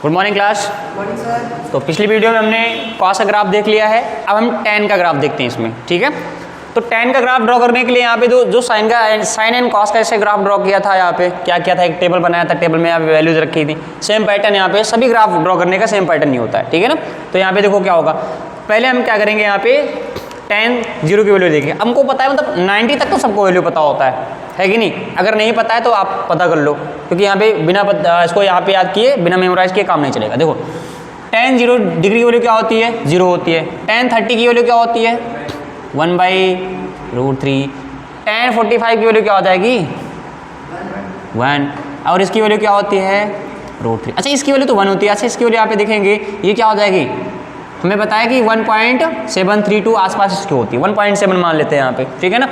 Good morning class. Morning sir. तो पिछली video में हमने कॉस का ग्राफ देख लिया है, अब हम tan का ग्राफ देखते हैं इसमें, ठीक है। तो tan का ग्राफ ड्रॉ करने के लिए यहाँ पे जो साइन एंड कॉस का ऐसे ग्राफ ड्रॉ किया था, यहाँ पे क्या किया था, एक टेबल बनाया था, टेबल में यहाँ पे वैल्यूज रखी थी। सेम पैटर्न यहाँ पे सभी ग्राफ ड्रॉ करने का सेम पैटर्न नहीं होता है, ठीक है ना। तो यहाँ पे देखो क्या होगा, पहले हम क्या करेंगे, यहाँ पे tan 0 की वैल्यू देखेंगे। हमको पता है मतलब 90 तक तो सबको वैल्यू पता होता है कि नहीं। अगर नहीं पता है तो आप पता कर लो, क्योंकि यहाँ पे बिना इसको यहाँ पे याद किए, बिना मेमोराइज किए काम नहीं चलेगा। देखो tan 0 डिग्री की वैल्यू क्या होती है, 0 होती है। tan 30 की वैल्यू क्या होती है, 1/√3। tan 45 की वैल्यू क्या हो जाएगी, 1। और इसकी वैल्यू क्या होती है, √3। अच्छा इसकी वैल्यू तो 1 होती है। अच्छा इसकी वैल्यू यहाँ पे देखेंगे, ये क्या हो जाएगी, हमें बताया कि 1.732 आसपास इसकी होती है, 1.7 मान लेते हैं यहाँ पे, ठीक है ना।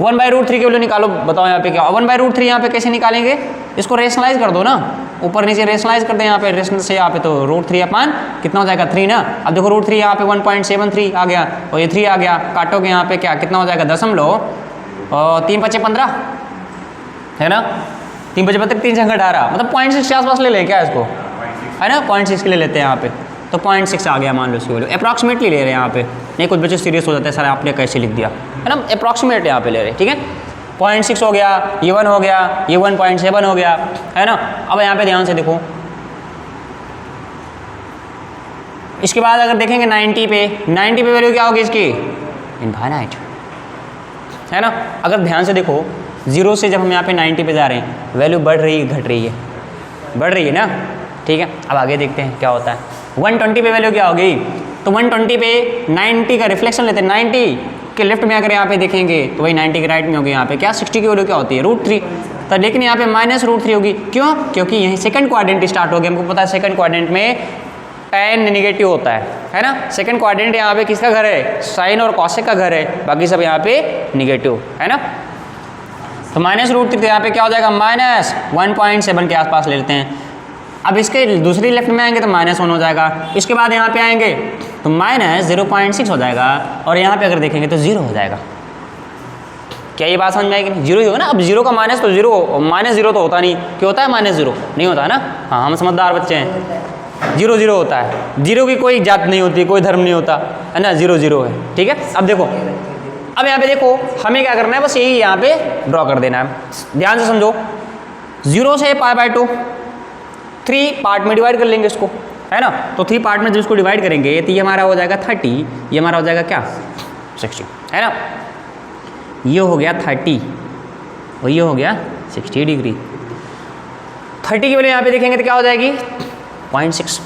1/√3 की वैल्यू निकालो, बताओ यहाँ पे क्या। 1/√3 यहाँ पे कैसे निकालेंगे, इसको रेशनलाइज कर दो ना, ऊपर नीचे रेशनलाइज कर दें यहाँ पे, रेशनल से यहाँ पे तो √3 अपान कितना हो जाएगा, 3 ना। अब देखो √3 यहाँ पे 1.73 आ गया और ये 3 आ गया, काटोगे यहाँ पे क्या कितना हो जाएगा, दशमलव 3 × 5 = 15 है ना। 3 × 5 = 3 × 18, मतलब 0.6 के आसपास ले लें क्या इसको, है ना। 0.6 के ले लेते हैं यहाँ पे, तो 0.6 आ गया मान लो इसकी वैल्यू। अप्रॉक्सीमेटली ले रहे हैं यहाँ पे, नहीं कुछ बच्चे सीरियस हो जाते हैं, सर आपने कैसे लिख दिया, है ना। अप्रॉक्सीमेट यहाँ पे ले रहे हैं, ठीक है। 0.6 हो गया, ये 1 हो गया, ये 1.7 हो गया, है ना। अब यहाँ पे ध्यान से देखो, इसके बाद अगर देखेंगे 90 पे वैल्यू क्या होगी इसकी, इनफाइनाइट, है ना। अगर ध्यान से देखो 0 से जब हम यहाँ पे 90 पे जा रहे हैं, वैल्यू बढ़ रही है घट रही है, बढ़ रही है ना, ठीक है। अब आगे देखते हैं क्या होता है। 120 पे वैल्यू क्या होगी, तो 120 पे 90 का रिफ्लेक्शन लेते हैं, 90 के लेफ्ट में अगर यहाँ पे देखेंगे तो वही 90 के राइट में होगी। यहाँ पे क्या 60 की वैल्यू क्या होती है, √3। तो लेकिन यहाँ पे -√3 होगी, क्यों, क्योंकि यहीं सेकंड क्वाड्रेंट स्टार्ट हो गया। हमको पता है सेकंड क्वाड्रेंट में tan नेगेटिव होता है ना। सेकंड क्वाड्रेंट यहाँ पे किसका घर है, साइन और कॉसेक का घर है, बाकी सब यहाँ पे निगेटिव है ना। तो -√3 तो यहाँ पे क्या हो जाएगा, -1.7 के आसपास ले लेते हैं। अब इसके दूसरी लेफ्ट में आएंगे तो -1 हो जाएगा, इसके बाद यहाँ पे आएंगे तो -0.6 हो जाएगा, और यहाँ पे अगर देखेंगे तो 0 हो जाएगा। क्या ये बात समझ में आएगी, 0 ही होगा ना। अब 0 का माइनस तो 0, -0 तो होता नहीं, क्यों होता है, -0 नहीं होता है ना। हाँ हम समझदार बच्चे हैं, 0 होता है। 0 की कोई जात नहीं होती, कोई धर्म नहीं होता, है ना। 0 है, ठीक है। अब देखो, अब यहाँ पे देखो हमें क्या करना है, बस यही यहाँ पे ड्रॉ कर देना है। ध्यान से समझो, 0 से π/2 3 पार्ट में डिवाइड कर लेंगे इसको, है ना। तो 3 पार्ट में जब इसको डिवाइड करेंगे तो ये हमारा हो जाएगा 30, ये हमारा हो जाएगा क्या, 60, है ना। ये हो गया 30 और ये हो गया 60 डिग्री। 30 की वैल्यू यहाँ पे देखेंगे तो क्या हो जाएगी, 0.6,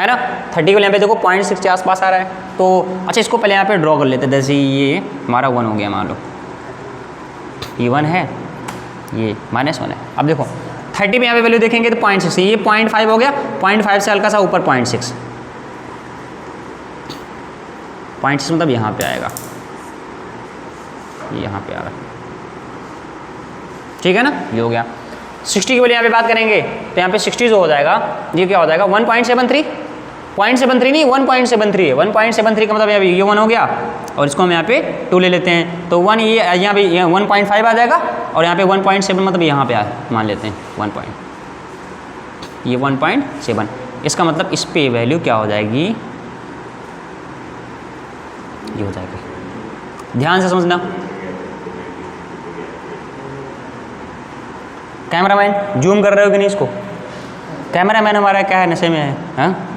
है ना। 30 की वैल्यू यहाँ पे देखो 0.6 के आसपास आ रहा है। तो अच्छा इसको पहले यहाँ पे ड्रॉ कर लेते हैं। जैसे ये हमारा 1 हो गया, मान लो ये 1 है, ये -1 है। अब देखो 30 में यहाँ पे वैल्यू देखेंगे तो 0.6, ये 0.5 हो गया, 0.5 से हल्का सा ऊपर 0.6 मतलब यहाँ पे आएगा, ये यहाँ पे आ रहा है, ठीक है ना। ये हो गया। 60 की वैल्यू यहाँ पे बात करेंगे तो यहाँ पे 60 जो हो जाएगा, ये क्या हो जाएगा, 1.73 नहीं 1.73 है। 1.73 का मतलब यहाँ पे ये 1 हो गया, और इसको हम यहाँ पे 2 ले लेते हैं, तो 1 ये यहाँ पे 1.5 आ जाएगा, और यहाँ पे 1.7 मतलब यहाँ पे मान लेते हैं 1.7। इसका मतलब इस पे वैल्यू क्या हो जाएगी, ये हो जाएगी। ध्यान से समझना, कैमरामैन जूम कर रहे हो कि नहीं इसको, कैमरामैन हमारा क्या है, नशे में है, हाँ।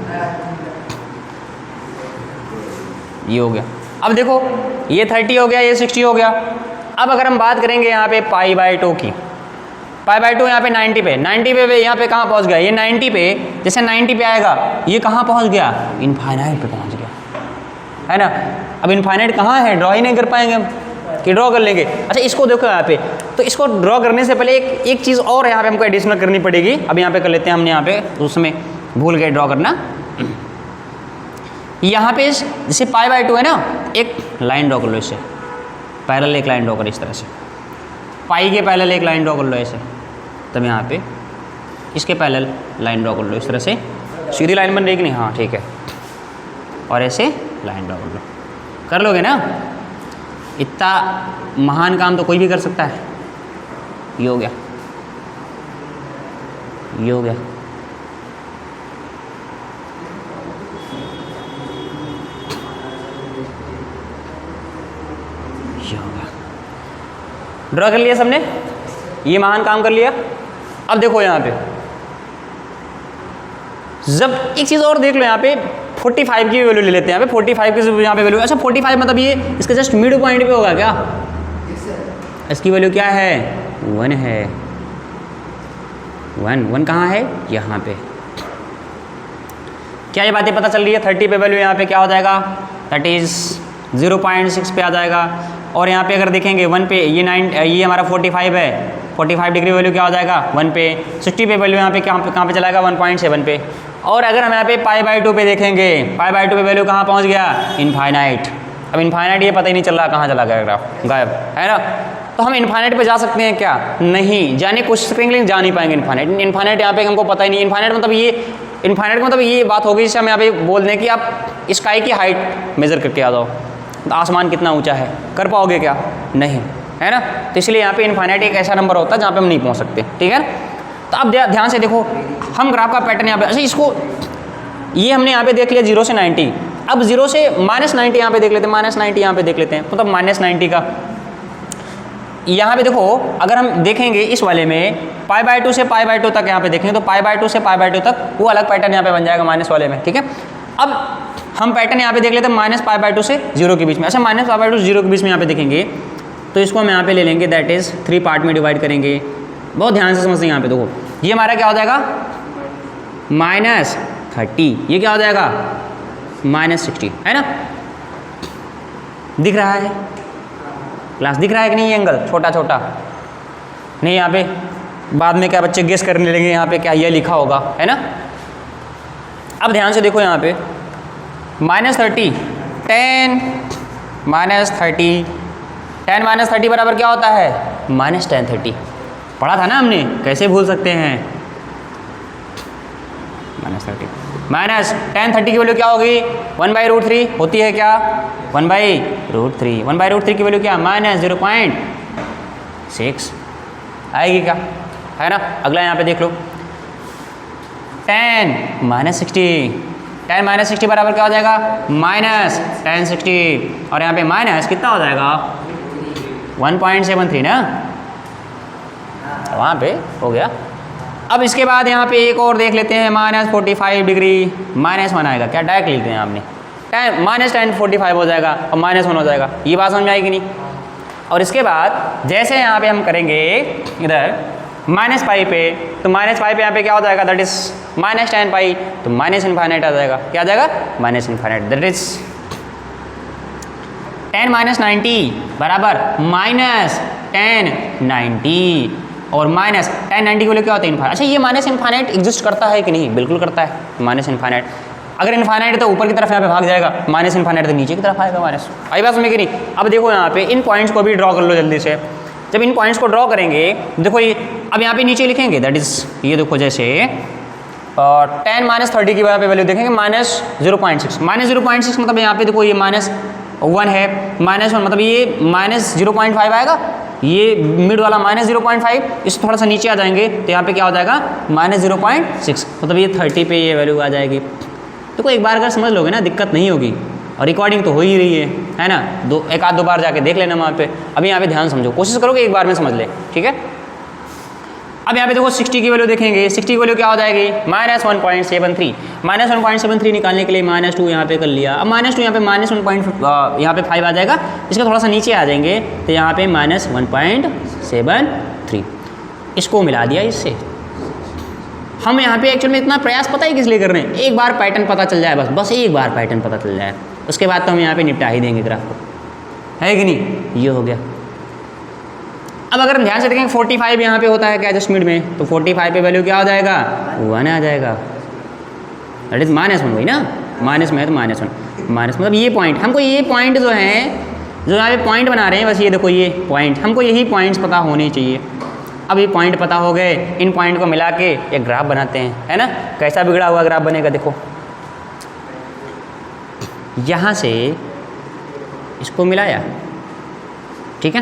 ये हो गया। अब देखो ये 30 हो गया, ये 60 हो गया। अब अगर हम बात करेंगे यहाँ पे π/2 की, π/2 यहाँ पे 90 पे यहाँ पे कहाँ पहुँच गया, ये 90 पे, जैसे 90 पे आएगा ये कहाँ पहुँच गया, इनफाइनाइट पे पहुँच गया, है ना। अब इनफाइनाइट कहाँ है, ड्रॉ ही नहीं कर पाएंगे हम, कि ड्रॉ कर लेंगे। अच्छा इसको देखो यहाँ पे, तो इसको ड्रॉ करने से पहले एक चीज़ और यहाँ पे हमको एडिशनल करनी पड़ेगी। अब यहाँ पे कर लेते हैं हमने, यहाँ पे उसमें भूल गए ड्रॉ करना। यहाँ पे जैसे π/2 है ना, एक लाइन ड्रॉ कर लो, इससे पैरेलल एक लाइन ड्रॉ कर, इस तरह से पाई के पैरेलल एक लाइन ड्रॉ कर लो ऐसे, तब यहाँ पे इसके पैरेलल लाइन ड्रॉ कर लो, इस तरह से सीधी लाइन बन रही कि नहीं, हाँ ठीक है। और ऐसे लाइन ड्रॉ कर लोगे ना, इतना महान काम तो कोई भी कर सकता है। ये हो गया, ये हो गया, ड्रॉ कर लिया सबने, ये महान काम कर लिया। अब देखो यहाँ पे जब एक चीज़ और देख लो, यहाँ पे 45 की वैल्यू ले लेते हैं, यहाँ पे 45 की यहाँ पे वैल्यू, अच्छा 45 मतलब ये इसके जस्ट मिड पॉइंट पे होगा क्या? इसकी वैल्यू क्या है? 1 है। 1 कहाँ है? यहाँ पे। क्या ये बातें पता चल रही है? 30 पे वैल्यू यहाँ पे क्या हो जाएगा? दैट इज़ 0.6 पे आ जाएगा। और यहाँ पे अगर देखेंगे 1 पे ये हमारा 45 है, 45 डिग्री वैल्यू क्या हो जाएगा? 1 पे। 60 पे वैल्यू यहाँ पे कहाँ पे चलाएगा? 1.7 पे। और अगर हम यहाँ पे π/2 पे देखेंगे, π/2 पे वैल्यू कहाँ पहुँच गया? इनफाइनाइट। अब इनफाइनाइट ये पता ही नहीं चल रहा कहाँ चला गया ग्राफ, गायब है ना। तो हम इनफाइनाइट पे जा सकते हैं क्या? नहीं, जाने की कोशिश करेंगे लेकिन जा नहीं पाएंगे इनफाइनाइट। इनफाइनाइट यहाँ पे हमको पता ही नहीं। इनफाइनाइट मतलब ये बात होगी जिससे हम यहाँ पे बोल दें कि आप स्काई की हाइट मेज़र करके आ जाओ, तो आसमान कितना ऊंचा है, कर पाओगे क्या? नहीं, है ना। तो इसलिए यहाँ पे इनफाइनाइट एक ऐसा नंबर होता है जहाँ पे हम नहीं पहुँच सकते, ठीक है। तो अब ध्यान से देखो, हम ग्राफ का पैटर्न यहाँ पे, अच्छा इसको ये हमने यहाँ पे देख लिया 0 से 90। अब 0 से -90 यहाँ पे देख लेते हैं, -90 यहाँ पे देख लेते हैं, मतलब -90 का यहाँ पे देखो। अगर हम देखेंगे इस वाले में π/2 से π/2 तक यहाँ पे देखेंगे तो π/2 से π/2 तक वो अलग पैटर्न यहाँ पे बन जाएगा माइनस वाले में, ठीक है। अब हम पैटर्न यहाँ पे देख लेते हैं -π/2 से 0 के बीच में। अच्छा -π/2 से 0 के बीच में यहाँ पे देखेंगे तो इसको हम यहाँ पे ले लेंगे, दैट इज़ 3 पार्ट में डिवाइड करेंगे। बहुत ध्यान से समझते हैं यहाँ पे देखो, ये हमारा क्या हो जाएगा? -30। ये क्या हो जाएगा? -60, है ना। दिख रहा है क्लास? दिख रहा है कि नहीं? ये एंगल छोटा छोटा नहीं, यहाँ पे बाद में क्या बच्चे गेस करने लगेंगे यहाँ पे क्या ये लिखा होगा, है ना। अब ध्यान से देखो यहाँ पे -30, 10 -30, 10 -30 बराबर क्या होता है? -1030। पढ़ा था ना हमने, कैसे भूल सकते हैं? -1030 की वैल्यू क्या होगी? 1/√3 होती है क्या? 1/√3। 1/√3 की वैल्यू क्या? -0.6 आएगी क्या, है ना। अगला यहाँ पे देख लो 10 -60, 10 -60 बराबर क्या हो जाएगा? -1060। और यहाँ पे माइनस कितना हो जाएगा? 1.73 ना, वहाँ पे हो गया। अब इसके बाद यहाँ पे एक और देख लेते हैं, -45 डिग्री, -1 आएगा क्या? डायरेक्ट लिखते हैं आपने, -1045 हो जाएगा और -1 हो जाएगा। ये बात समझ में आएगी नहीं? और इसके बाद जैसे यहाँ पे हम करेंगे इधर -π पे, तो -π पे यहाँ पे क्या हो जाएगा? दैट इज -10π, तो -इनफाइनाइट आ जाएगा। क्या आ जाएगा? -इनफाइनाइट। दैट इज 10 -90 बराबर -1090 और -1090 के लिए क्या होता है? इनफाइनाइट। अच्छा ये -इनफाइनाइट एग्जिस्ट करता है कि नहीं? बिल्कुल करता है -इनफाइनाइट। अगर इनफाइनाइट है तो ऊपर की तरफ यहाँ पे भाग जाएगा, -इनफाइनाइट तो नीचे की तरफ आएगा माइनस। आई बात समझ कि नहीं? अब देखो यहाँ पे इन पॉइंट्स को भी ड्रॉ कर लो जल्दी से। जब इन पॉइंट्स को ड्रॉ करेंगे देखो ये, अब यहाँ पे नीचे लिखेंगे दैट इज ये देखो जैसे 10 -30 की वजह पे वैल्यू देखेंगे -0.6। -0.6 मतलब यहाँ पे देखो ये -1 है, -1 मतलब ये -0.5 आएगा, ये मिड वाला -0.5, इस थोड़ा सा नीचे आ जाएंगे तो यहाँ पे क्या हो जाएगा? -0.6, मतलब ये 30 पे ये वैल्यू आ जाएगी। देखो एक बार अगर समझ लोगे ना दिक्कत नहीं होगी, और रिकॉर्डिंग तो हो ही रही है ना। एक आध दो बार जाके देख लेना वहाँ पे। अभी यहाँ पे ध्यान समझो, कोशिश करोगे एक बार में समझ ले, ठीक है। अब यहाँ पे देखो 60 की वैल्यू देखेंगे, 60 की वैल्यू क्या हो जाएगी? -1.73। -1.73 निकालने के लिए -2 यहाँ पे कर लिया। अब -2 यहाँ पे -1 यहाँ पे 5 आ जाएगा, इसका थोड़ा सा नीचे आ जाएंगे तो यहाँ पे -1.73, इसको मिला दिया इससे। हम यहाँ पे एक्चुअल में इतना प्रयास पता है किस लिए कर रहे हैं? एक बार पैटर्न पता चल जाए, बस एक बार पैटर्न पता चल जाए, उसके बाद तो हम यहाँ पे निपटा ही देंगे ग्राफ को, है कि नहीं? ये हो गया। अब अगर हम ध्यान से देखेंगे 45 यहाँ पे होता है क्या एडजस्टमेंट में, तो 45 पे वैल्यू क्या हो जाएगा? 1 आ जाएगा, दैट इज -1 वही ना, माइनस में है तो -1 माइनस मतलब ये पॉइंट, हमको ये पॉइंट जो हैं जो यहाँ पे पॉइंट बना रहे हैं, बस ये देखो ये पॉइंट, हमको यही पॉइंट्स पता होने चाहिए। अब ये पॉइंट पता हो गए, इन पॉइंट को मिला के एक ग्राफ बनाते हैं, है ना। कैसा बिगड़ा हुआ ग्राफ बनेगा देखो, यहाँ से इसको मिलाया, ठीक है,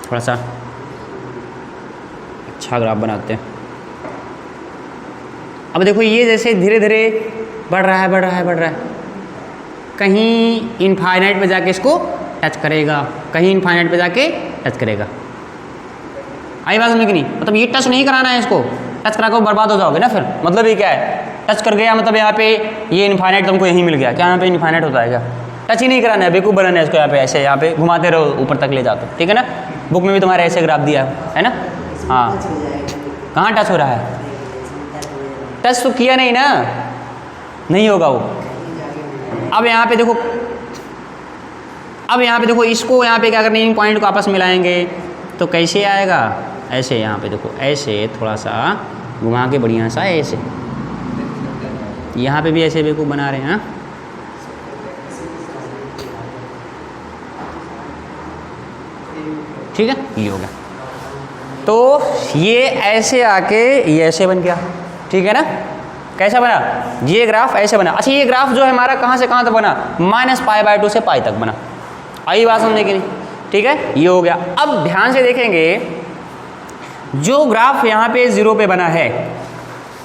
थोड़ा सा अच्छा ग्राफ बनाते हैं। अब देखो ये जैसे धीरे धीरे बढ़ रहा है, कहीं इनफाइनाइट पे जाके इसको टच करेगा, कहीं इनफाइनाइट पे जाके टच करेगा। आई बात समझ कि नहीं? मतलब ये टच नहीं कराना है इसको, टच करा कर बर्बाद हो जाओगे ना फिर। मतलब ये क्या है, टच कर गया मतलब यहाँ पे ये इनफाइनाइट तुमको यहीं मिल गया, क्या यहाँ पे इनफाइनाइट होता है क्या? टच ही नहीं कराना है, बेवकूफ़ बनाना है इसको, यहाँ पे ऐसे यहाँ पे घुमाते रहो ऊपर तक ले जाते, ठीक है ना। बुक में भी तुम्हारे ऐसे ग्राफ दिया है ना। हाँ, कहाँ टच हो रहा है? टच तो किया नहीं ना, नहीं होगा वो। अब यहाँ पे देखो, अब यहाँ पे देखो, इसको यहाँ पे क्या करना है, इन पॉइंट को आपस में मिलाएंगे तो कैसे आएगा? ऐसे, यहाँ पे देखो ऐसे थोड़ा सा घुमा के बढ़िया सा ऐसे, यहाँ पे भी ऐसे बेवकूफ़ बना रहे हैं। हाँ, ठीक है, ये हो गया। तो ये ऐसे आके ये ऐसे बन गया, ठीक है ना। कैसा बना? ये ग्राफ ऐसे बना। अच्छा, ये ग्राफ जो है हमारा कहाँ से कहाँ तक बना? -π/2 से पाई तक बना। आई बात समझे कि नहीं? ठीक है, ये हो गया। अब ध्यान से देखेंगे, जो ग्राफ यहाँ पे 0 पे बना है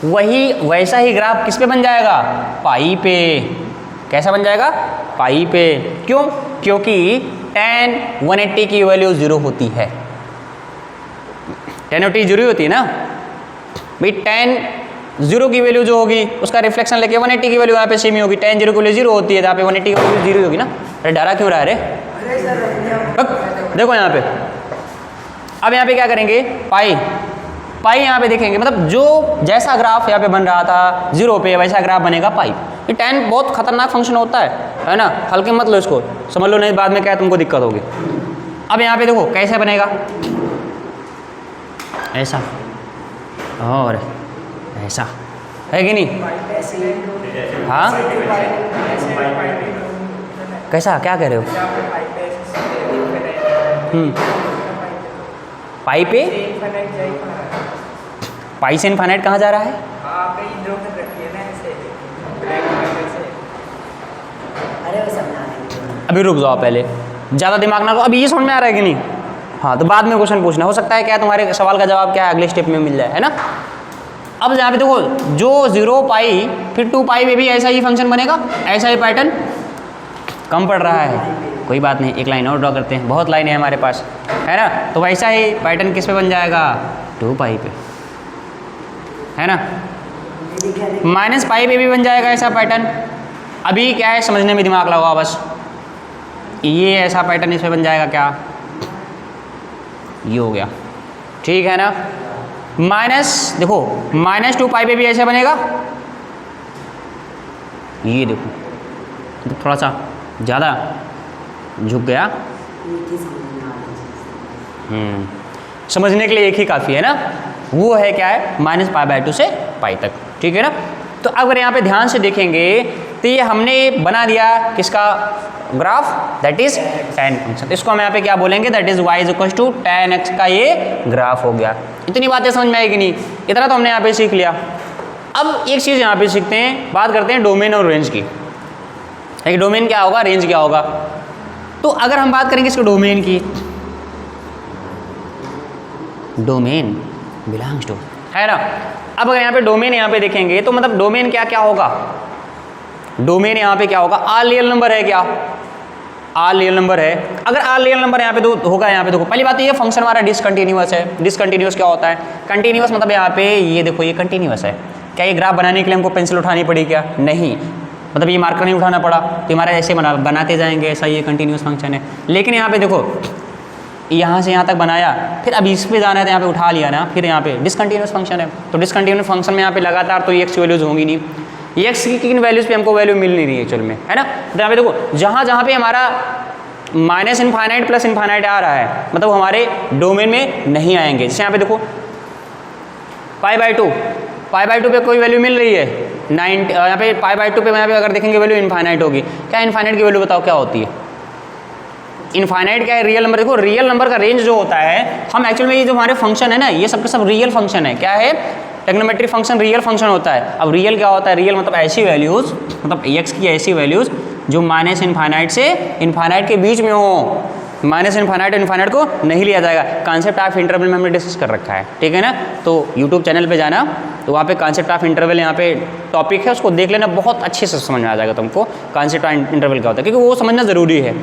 वही वैसा ही ग्राफ किस पे बन जाएगा? पाई पे। कैसा बन जाएगा? पाई पे। क्यों? क्योंकि tan 180 की वैल्यू 0 होती है। tan 180 0 होती है ना भाई। tan 0 की वैल्यू जो होगी उसका रिफ्लेक्शन लेके 180 की वैल्यू यहाँ पे सेम ही होगी। tan 0 की वैल्यू 0 होती है, तो यहाँ पे 180 की वैल्यू 0 होगी ना। अरे डरा क्यों रहा है रे? देखो यहाँ पे, अब यहाँ पे क्या करेंगे? पाई यहाँ पे देखेंगे, मतलब जो जैसा ग्राफ यहाँ पे बन रहा था 0 पे वैसा ग्राफ बनेगा पाई। ये tan बहुत खतरनाक फंक्शन होता है ना, हल्के मत लो इसको, समझ लो नहीं बाद में क्या तुमको दिक्कत होगी। अब यहाँ पे देखो कैसे बनेगा, ऐसा और ऐसा, है कि नहीं? हाँ, कैसा, क्या कह रहे हो? पाई पे, पाई से इनफाइनाइट कहाँ जा रहा है? अभी रुक जाओ, पहले ज़्यादा दिमाग ना लो। अभी ये समझ में आ रहा है कि नहीं? हाँ, तो बाद में क्वेश्चन पूछना, हो सकता है क्या तुम्हारे सवाल का जवाब क्या है अगले स्टेप में मिल जाए, है ना। अब यहाँ पे देखो, जो 0 पाई फिर 2 पाई में भी ऐसा ही फंक्शन बनेगा, ऐसा ही पैटर्न। कम पड़ रहा है, कोई बात नहीं, एक लाइन और ड्रॉ करते हैं, बहुत लाइन है हमारे पास, है ना। तो वैसा ही पैटर्न किस पे बन जाएगा? 2 पाई पे, है ना। -π पे भी बन जाएगा ऐसा पैटर्न। अभी क्या है, समझने में दिमाग लगाओ बस। ये ऐसा पैटर्न इस पे बन जाएगा क्या? ये हो गया, ठीक है ना। देखो -2 पाई पे भी ऐसे बनेगा। ये देखो, तो थोड़ा सा ज़्यादा झुक गया। समझने के लिए एक ही काफ़ी है ना, वो है क्या है? -π/2 से पाई तक, ठीक है ना। तो अगर यहाँ पे ध्यान से देखेंगे तो ये हमने बना दिया किसका graph? That is tan function. इसको हम यहाँ पे क्या बोलेंगे? That is y = tan x का ये ग्राफ हो गया। इतनी बातें समझ में आएगी नहीं? इतना तो हमने यहाँ पे सीख लिया। अब एक चीज़ यहाँ पे सीखते हैं, बात करते हैं डोमेन और रेंज की। एक डोमेन क्या होगा, रेंज क्या होगा। तो अगर हम बात करेंगे इसके डोमेन की, डोमेन बिलोंग्स टू, है ना। अब अगर यहाँ पे डोमेन यहाँ पे देखेंगे तो मतलब डोमेन क्या क्या होगा? डोमेन यहाँ पे क्या होगा? आल रियल नंबर है क्या? आल रियल नंबर है। अगर आल रियल नंबर यहाँ पे तो होगा, यहाँ पे देखो पहली बात तो ये फंक्शन हमारा डिसकंटिन्यूअस है। डिसकंटिन्यूअस क्या होता है? कंटिन्यूअस मतलब यहाँ पे ये देखो ये कंटिन्यूअस है। क्या ये ग्राफ बनाने के लिए हमको पेंसिल उठानी पड़ी क्या? नहीं, मतलब ये मार्कर नहीं उठाना पड़ा, तो हमारा ऐसे बनाते जाएंगे, ऐसा ये कंटिन्यूअस फंक्शन है। लेकिन यहाँ पे देखो, यहाँ से यहाँ तक बनाया, फिर अब इस पे जाना है तो यहाँ पे उठा लिया ना, फिर यहाँ पे डिसकंटिन्यूअस फंक्शन है। तो डिसकंटिन्यूअस फंक्शन में यहाँ पे लगातार तो एक्स की वैल्यूज होंगी नहीं, एक्स की किन वैल्यूज़ पे हमको वैल्यू मिल नहीं रही है एक्चुअल में, है ना। तो यहाँ पे देखो, जहाँ जहाँ पे हमारा -∞ +∞ आ रहा है, मतलब वो हमारे डोमेन में नहीं आएंगे। जैसे यहाँ पे देखो π/2 पे कोई वैल्यू मिल रही है 9, यहाँ पे π/2 पे यहाँ पे अगर देखेंगे वैल्यू इनफाइनाइट होगी। क्या इनफाइनाइट की वैल्यू बताओ क्या होती है? इनफाइनाइट क्या है? Real number. देखो रियल नंबर का रेंज जो होता है, हम एक्चुअल में ये जो हमारे फंक्शन है ना, ये सब के सब रियल फंक्शन है। क्या है? ट्रिग्नोमेट्रिक फंक्शन रियल फंक्शन होता है। अब रियल क्या होता है? रियल मतलब ऐसी वैल्यूज़, मतलब एक्स की ऐसी वैल्यूज़ जो -∞ से इनफाइनाइट के बीच में हो, माइनस इनफाइनाइट और इनफाइनाइट को नहीं लिया जाएगा। कॉन्सेप्ट ऑफ इंटरवल में हमने डिस्कस कर रखा है, ठीक है ना। तो यूट्यूब चैनल पे जाना, तो वहाँ पे कॉन्सेप्ट ऑफ इंटरवल यहाँ पे टॉपिक है, उसको देख लेना, बहुत अच्छे से समझ में आ जाएगा तुमको कॉन्सेप्ट ऑफ इंटरवल क्या होता है, क्योंकि वो समझना ज़रूरी है।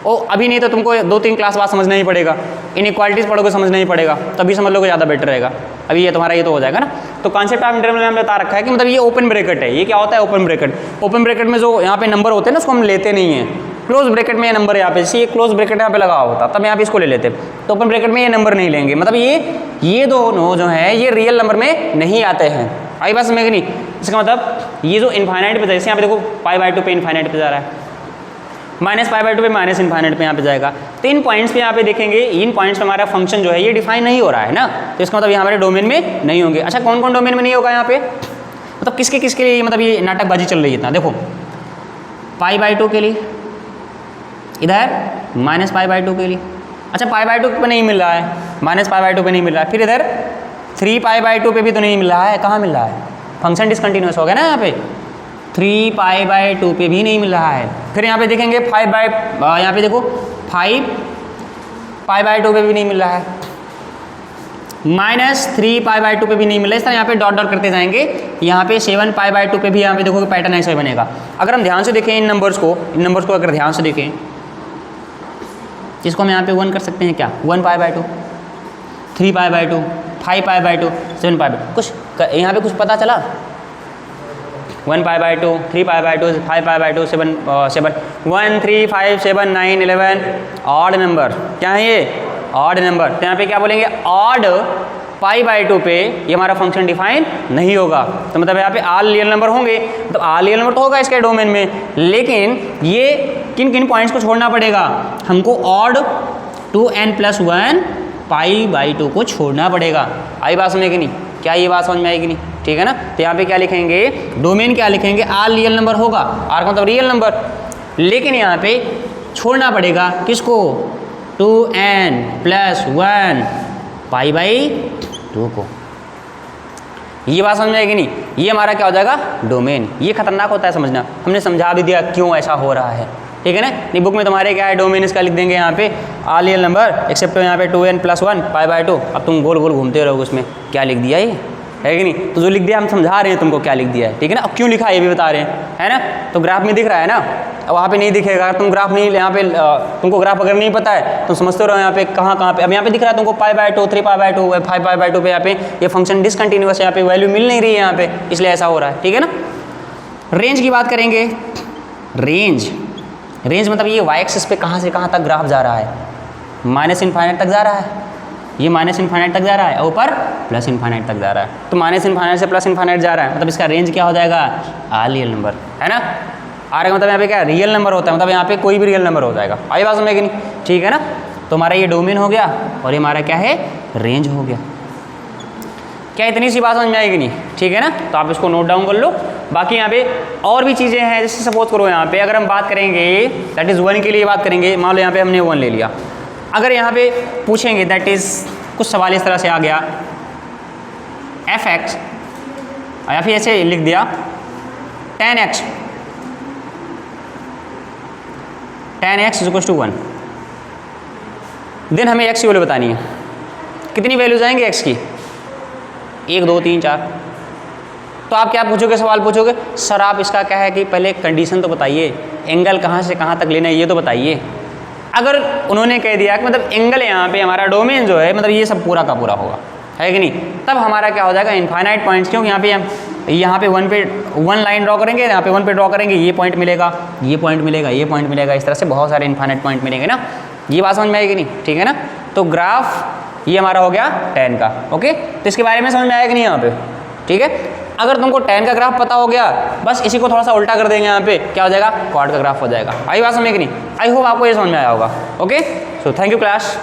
और अभी नहीं तो तुमको 2-3 क्लास बाद समझना ही पड़ेगा, इनइक्वालिटीज़ पढ़ोगे समझना ही पड़ेगा, तभी समझ लोगे ज़्यादा बेटर रहेगा। अभी ये तुम्हारा ये तो हो जाएगा ना। तो कॉन्सेप्ट ऑफ इंटरवल में हमने बता रखा है कि मतलब ये ओपन ब्रैकेट है। ये क्या होता है? Open bracket. ओपन ब्रैकेट में जो यहाँ पे नंबर होते हैं ना, उसको हम लेते नहीं हैं। क्लोज ब्रैकेट में ये नंबर यहाँ पे, जैसे ये क्लोज ब्रैकेट यहाँ पे लगा होता, तब यहाँ पे इसको ले लेते। तो ओपन ब्रैकेट में ये नंबर नहीं लेंगे, मतलब ये दोनों जो है ये रियल नंबर में नहीं आते हैं। आई बात समझ नहीं? इसका मतलब ये जो इनफाइनाइट पे, जैसे यहाँ पे देखो π/2 पे इनफाइनाइट पे जा रहा है, -π/2 पे माइनस इनफाइनाइट पे यहाँ पे जाएगा। तो इन पॉइंट्स पे यहाँ पे देखेंगे, इन पॉइंट्स पे हमारा फंक्शन जो है ये डिफाइन नहीं हो रहा है ना, तो इसका मतलब ये हमारे डोमेन में नहीं होंगे। अच्छा, कौन कौन डोमेन में नहीं होगा यहाँ पे? मतलब किसके किसके लिए मतलब ये नाटकबाजी चल रही है इतना? देखो π/2 के लिए, इधर -π/2 के लिए। अच्छा, π/2 पे नहीं मिल रहा है, -π/2 पे नहीं मिल रहा है, फिर इधर 3π/2 पे भी तो नहीं मिल रहा है। कहाँ मिल रहा है? फंक्शन डिसकंटिन्यूअस हो गया ना यहाँ पे। 3π/2 पे भी नहीं मिल रहा है। फिर यहाँ पे देखेंगे यहाँ पे देखो 5π/2 पे भी नहीं मिल रहा है, -3π/2 पे भी नहीं मिल रहा है। इस तरह यहाँ पे डॉट डॉट करते जाएंगे। यहाँ पे 7π/2 पे भी यहाँ पे देखो पैटर्न ऐसा ही बनेगा। अगर हम ध्यान से देखें इन नंबर्स को अगर ध्यान से देखें, इसको हम यहाँ पे 1 कर सकते हैं क्या? 1π/2, 3π/2, 5π/2, 7π/2। कुछ यहाँ पे कुछ पता चला? 1π/2, 3π/2, 5π/2, 7 1 3 5 7 9 11 ऑड नंबर। क्या है ये? Odd number. तो यहाँ पे क्या बोलेंगे? ऑड π/2 पे ये हमारा फंक्शन डिफाइन नहीं होगा। तो मतलब यहाँ पे ऑल रियल नंबर होंगे, तो ऑल रियल नंबर तो होगा इसके डोमेन में, लेकिन ये किन किन पॉइंट्स को छोड़ना पड़ेगा हमको? ऑड 2n+1 π/2 को छोड़ना पड़ेगा। आई बात समझ कि नहीं? क्या ये बात समझ में आएगी नहीं? ठीक है ना। तो यहाँ पे क्या लिखेंगे? डोमेन क्या लिखेंगे? ऑल रियल नंबर होगा, आर का मतलब रियल नंबर, लेकिन यहाँ पे छोड़ना पड़ेगा किसको? 2n+1 π/2 को। ये बात समझ में आएगी नहीं? ये हमारा क्या हो जाएगा? डोमेन। ये खतरनाक होता है समझना, हमने समझा भी दिया क्यों ऐसा हो रहा है, ठीक है ना। नहीं, बुक में तुम्हारे क्या है? डोमेन इसका लिख देंगे यहाँ पे ऑल रियल नंबर एक्सेप्ट यहाँ पे 2n+1 π/2। अब तुम गोल गोल घूमते रहोगे उसमें, क्या लिख दिया ये, है कि नहीं? तो जो लिख दिया हम समझा रहे हैं तुमको क्या लिख दिया है, ठीक है ना। अब क्यों लिखा है ये भी बता रहे हैं, है ना। तो ग्राफ में दिख रहा है ना, अब वहाँ पे नहीं दिखेगा। तुम ग्राफ नहीं, यहाँ पे तुमको ग्राफ अगर नहीं पता है तुम समझते रहो यहाँ पे कहाँ पे। अब यहाँ पे दिख रहा है तुमको π/2, 3π/2, 5π/2 पे यहाँ पे ये फंक्शन डिसकंटिन्यूअस है, यहाँ पे वैल्यू मिल नहीं रही है यहाँ पे, इसलिए ऐसा हो रहा है, ठीक है ना। रेंज की बात करेंगे। रेंज मतलब ये वाई एक्सिस पे कहाँ से कहाँ तक ग्राफ जा रहा है? -इनफाइनाइट तक जा रहा है, ये -इनफाइनाइट तक जा रहा है, और ऊपर +इनफाइनाइट तक जा रहा है। तो -इनफाइनाइट से +इनफाइनाइट जा रहा है, मतलब इसका रेंज क्या हो जाएगा? ऑल रियल नंबर, है ना। आर का मतलब यहाँ पे क्या? रियल नंबर होता है, मतलब यहाँ पे कोई भी रियल नंबर हो जाएगा। आई बात समझ में? ठीक है ना। तो हमारा ये डोमेन हो गया और ये हमारा क्या है? रेंज हो गया। क्या इतनी सी बात समझ में आएगी नहीं? ठीक है ना। तो आप इसको नोट डाउन कर लो। बाकी यहाँ पे और भी चीज़ें हैं, जैसे सपोज करो यहाँ पे अगर हम बात करेंगे दैट इज़ 1 के लिए बात करेंगे, मान लो यहाँ पे हमने 1 ले लिया। अगर यहाँ पे पूछेंगे दैट इज़ कुछ सवाल इस तरह से आ गया f(x) या फिर ऐसे लिख दिया 10x = 1, देन हमें x की वैल्यू बतानी है। कितनी वैल्यूज आएंगे x की? 1 2 3 4। तो आप क्या पूछोगे? सवाल पूछोगे सर आप इसका क्या है कि पहले कंडीशन तो बताइए, एंगल कहाँ से कहाँ तक लेना है ये तो बताइए। अगर उन्होंने कह दिया कि मतलब एंगल यहाँ पे हमारा डोमेन जो है मतलब ये सब पूरा का पूरा होगा, है कि नहीं, तब हमारा क्या हो जाएगा? Infinite points. क्योंकि यहाँ पे 1 लाइन ड्रॉ करेंगे, यहाँ पे 1 पे ड्रॉ करेंगे, ये पॉइंट मिलेगा, ये पॉइंट मिलेगा, ये पॉइंट मिलेगा, इस तरह से बहुत सारे इनफाइनाइट पॉइंट मिलेंगे ना। ये बात समझ में आएगी नहीं? ठीक है ना। तो ग्राफ ये हमारा हो गया 10 का। ओके, तो इसके बारे में समझ में आया कि नहीं यहाँ पे? ठीक है। अगर तुमको 10 का ग्राफ पता हो गया, बस इसी को थोड़ा सा उल्टा कर देंगे, यहाँ पे क्या हो जाएगा? क्वाड का ग्राफ हो जाएगा। आई बात समझ में कि नहीं? आई होप आपको ये समझ में आया होगा। Okay, so thank you class.